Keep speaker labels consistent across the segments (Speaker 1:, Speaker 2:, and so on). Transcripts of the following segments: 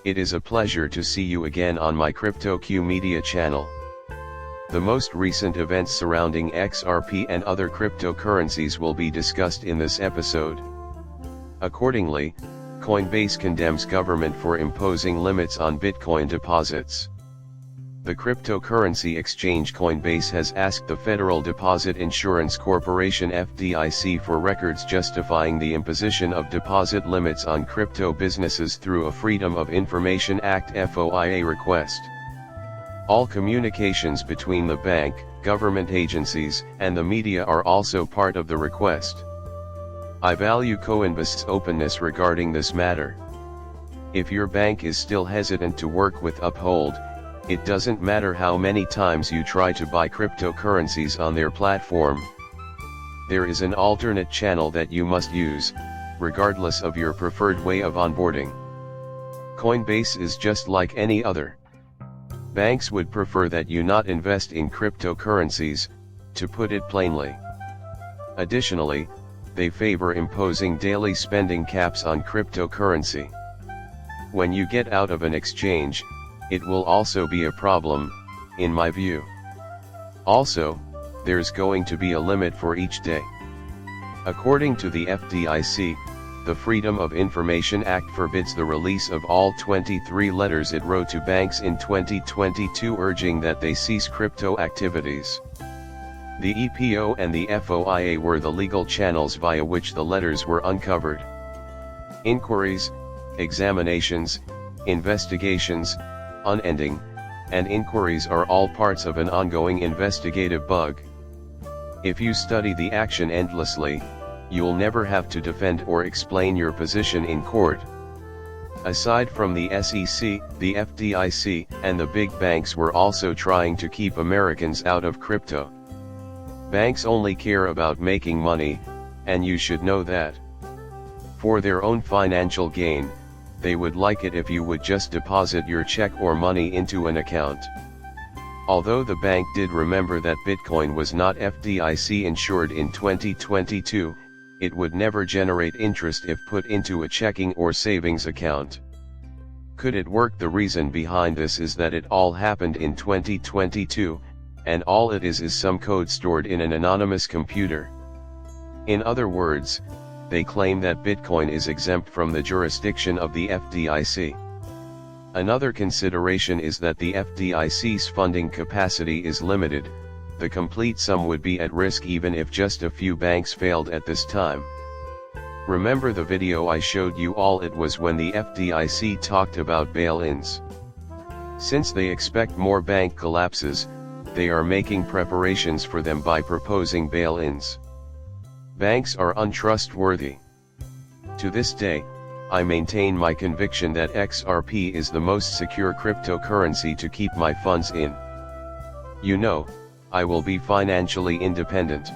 Speaker 1: It is a pleasure to see you again on my CryptoQ Media channel. The most recent events surrounding XRP and other cryptocurrencies will be discussed in this episode. Accordingly, Coinbase condemns government for imposing limits on Bitcoin deposits. The cryptocurrency exchange Coinbase has asked the Federal Deposit Insurance Corporation (Fdic) for records justifying the imposition of deposit limits on crypto businesses through a Freedom of Information Act (FOIA) request. All communications between the bank, government agencies, and the media are also part of the request. I value Coinbase's openness regarding this matter. If your bank is still hesitant to work with Uphold, it doesn't matter how many times you try to buy cryptocurrencies on their platform. There is an alternate channel that you must use, regardless of your preferred way of onboarding. Coinbase is just like any other. Banks would prefer that you not invest in cryptocurrencies, to put it plainly. Additionally, they favor imposing daily spending caps on cryptocurrency. When you get out of an exchange, it will also be a problem, in my view. Also, there's going to be a limit for each day. According to the Fdic, the Freedom of Information Act forbids the release of all 23 letters it wrote to banks in 2022 urging that they cease crypto activities. The EPO and the FOIA were the legal channels via which the letters were uncovered. Inquiries, examinations, investigations, unending, and inquiries are all parts of an ongoing investigative bug. If you study the action endlessly, you'll never have to defend or explain your position in court. Aside from the SEC, the Fdic, and the big banks were also trying to keep Americans out of crypto. Banks only care about making money, and you should know that. For their own financial gain, they would like it if you would just deposit your check or money into an account. Although the bank did remember that Bitcoin was not Fdic insured in 2022, it would never generate interest if put into a checking or savings account. Could it work? The reason behind this is that it all happened in 2022, and all it is some code stored in an anonymous computer. In other words, they claim that Bitcoin is exempt from the jurisdiction of the Fdic. Another consideration is that the Fdic's funding capacity is limited. The complete sum would be at risk even if just a few banks failed at this time. Remember the video I showed you all? It was when the Fdic talked about bail-ins. Since they expect more bank collapses, they are making preparations for them by proposing bail-ins. Banks are untrustworthy. To this day, I maintain my conviction that XRP is the most secure cryptocurrency to keep my funds in. You know, I will be financially independent.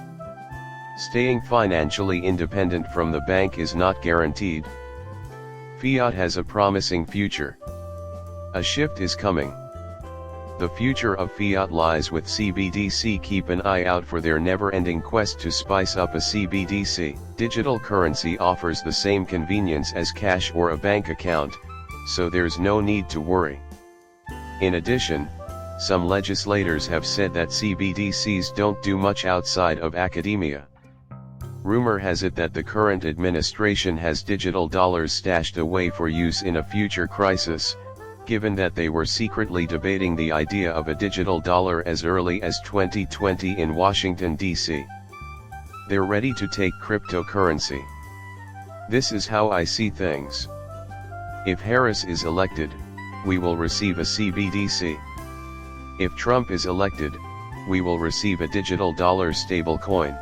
Speaker 1: Staying financially independent from the bank is not guaranteed. Fiat has a promising future. A shift is coming. The future of fiat lies with CBDC. Keep an eye out for their never-ending quest to spice up a CBDC. Digital currency offers the same convenience as cash or a bank account, so there's no need to worry. In addition, some legislators have said that CBDCs don't do much outside of academia. Rumor has it that the current administration has digital dollars stashed away for use in a future crisis, given that they were secretly debating the idea of a digital dollar as early as 2020 in Washington, D.C. They're ready to take cryptocurrency. This is how I see things. If Harris is elected, we will receive a CBDC. If Trump is elected, we will receive a digital dollar stablecoin.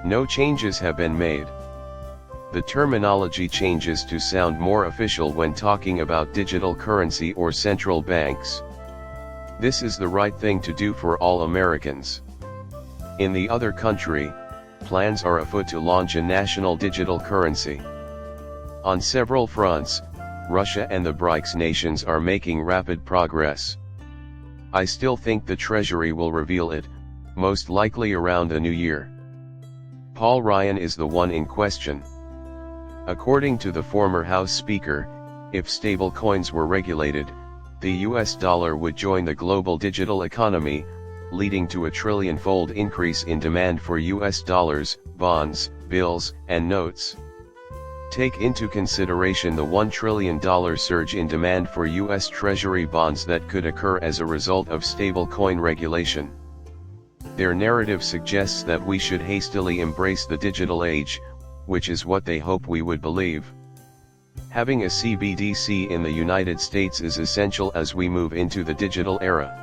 Speaker 1: No changes have been made. The terminology changes to sound more official when talking about digital currency or central banks. This is the right thing to do for all Americans. In the other country, plans are afoot to launch a national digital currency. On several fronts, Russia and the BRICS nations are making rapid progress. I still think the Treasury will reveal it, most likely around the new year. Paul Ryan is the one in question. According to the former House Speaker, If stablecoins were regulated, the US dollar would join the global digital economy, leading to a trillion-fold increase in demand for US dollars, bonds, bills, and notes. Take into consideration the $1 trillion surge in demand for US Treasury bonds that could occur as a result of stablecoin regulation. Their narrative suggests that we should hastily embrace the digital age, which is what they hope we would believe. Having a CBDC in the United States is essential as we move into the digital era.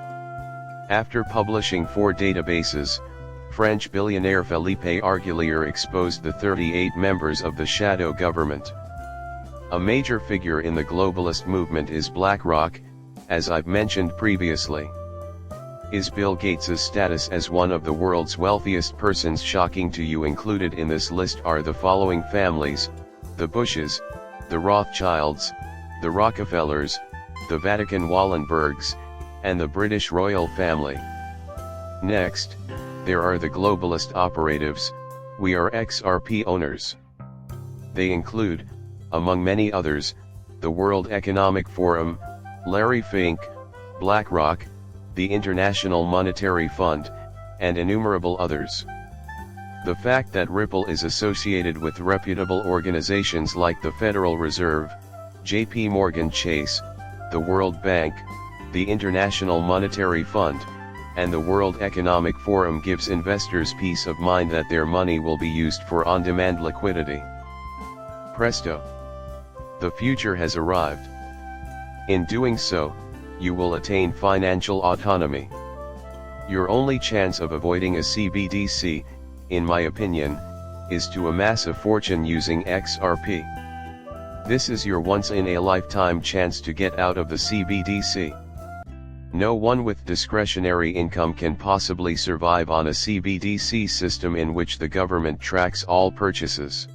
Speaker 1: After publishing 4 databases, French billionaire Philippe Arguelier exposed the 38 members of the shadow government. A major figure in the globalist movement is BlackRock, as I've mentioned previously. Is Bill Gates' status as one of the world's wealthiest persons shocking to you? Included in this list are the following families: the Bushes, the Rothschilds, the Rockefellers, the Vatican Wallenbergs, and the British royal family. Next, there are the globalist operatives. We are XRP owners. They include, among many others, the World Economic Forum, Larry Fink, BlackRock, the International Monetary Fund, and innumerable others. The fact that Ripple is associated with reputable organizations like the Federal Reserve, J.P. Morgan Chase, the World Bank, the International Monetary Fund, and the World Economic Forum gives investors peace of mind that their money will be used for on-demand liquidity. Presto! The future has arrived. In doing so, you will attain financial autonomy. Your only chance of avoiding a CBDC, in my opinion, is to amass a fortune using XRP. This is your once-in-a-lifetime chance to get out of the CBDC. No one with discretionary income can possibly survive on a CBDC system in which the government tracks all purchases.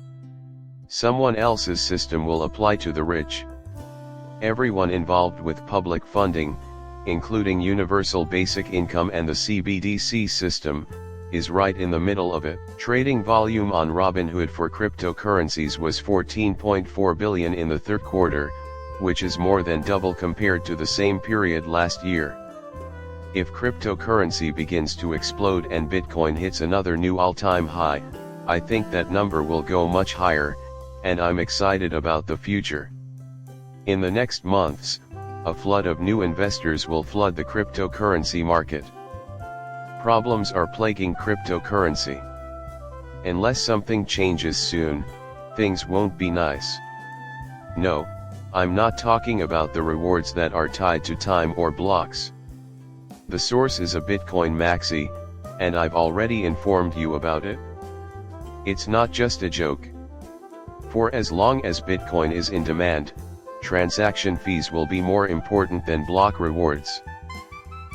Speaker 1: Someone else's system will apply to the rich. Everyone involved with public funding, including universal basic income and the CBDC system, is right in the middle of it. Trading volume on Robinhood for cryptocurrencies was $14.4 billion in the third quarter, which is more than double compared to the same period last year. If cryptocurrency begins to explode and Bitcoin hits another new all-time high, I think that number will go much higher, and I'm excited about the future. In the next months, a flood of new investors will flood the cryptocurrency market. Problems are plaguing cryptocurrency. Unless something changes soon, things won't be nice. No, I'm not talking about the rewards that are tied to time or blocks. The source is a Bitcoin maxi, and I've already informed you about it. It's not just a joke. For as long as Bitcoin is in demand, transaction fees will be more important than block rewards.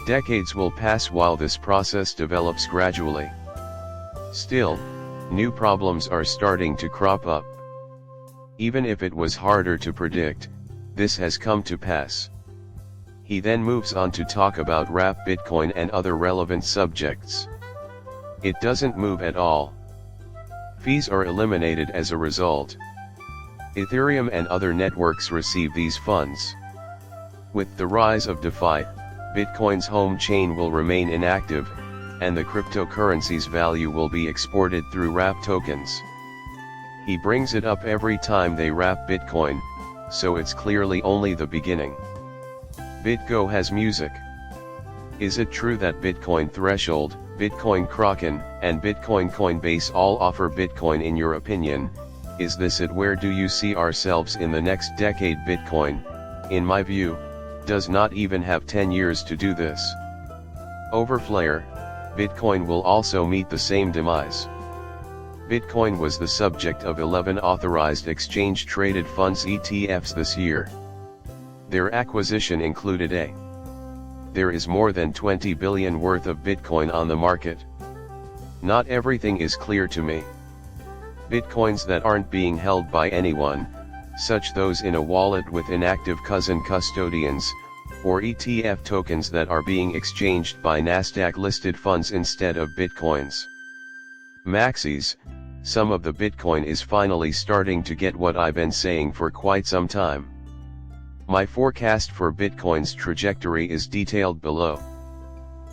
Speaker 1: Decades will pass while this process develops gradually. Still, new problems are starting to crop up. Even if it was harder to predict, this has come to pass. He then moves on to talk about wrap Bitcoin and other relevant subjects. It doesn't move at all. Fees are eliminated as a result. Ethereum and other networks receive these funds. With the rise of DeFi, Bitcoin's home chain will remain inactive, and the cryptocurrency's value will be exported through wrap tokens. He brings it up every time they wrap Bitcoin, so it's clearly only the beginning. BitGo has music. Is it true that Bitcoin Threshold, Bitcoin Kraken, and Bitcoin Coinbase all offer Bitcoin? In your opinion, is this it? Where do you see ourselves in the next decade? Bitcoin, in my view, does not even have 10 years to do this. Overflare, Bitcoin will also meet the same demise. Bitcoin was the subject of 11 authorized exchange-traded funds ETFs this year. Their acquisition included a. There is more than 20 billion worth of Bitcoin on the market. Not everything is clear to me. Bitcoins that aren't being held by anyone, such those in a wallet with inactive cousin custodians, or ETF tokens that are being exchanged by Nasdaq-listed funds instead of Bitcoins. Maxis, some of the Bitcoin is finally starting to get what I've been saying for quite some time. My forecast for Bitcoin's trajectory is detailed below.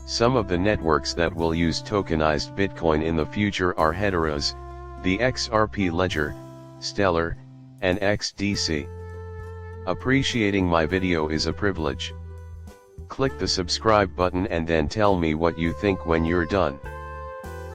Speaker 1: Some of the networks that will use tokenized Bitcoin in the future are Heteros, the XRP Ledger, Stellar, and XDC. Appreciating my video is a privilege. Click the subscribe button and then tell me what you think when you're done.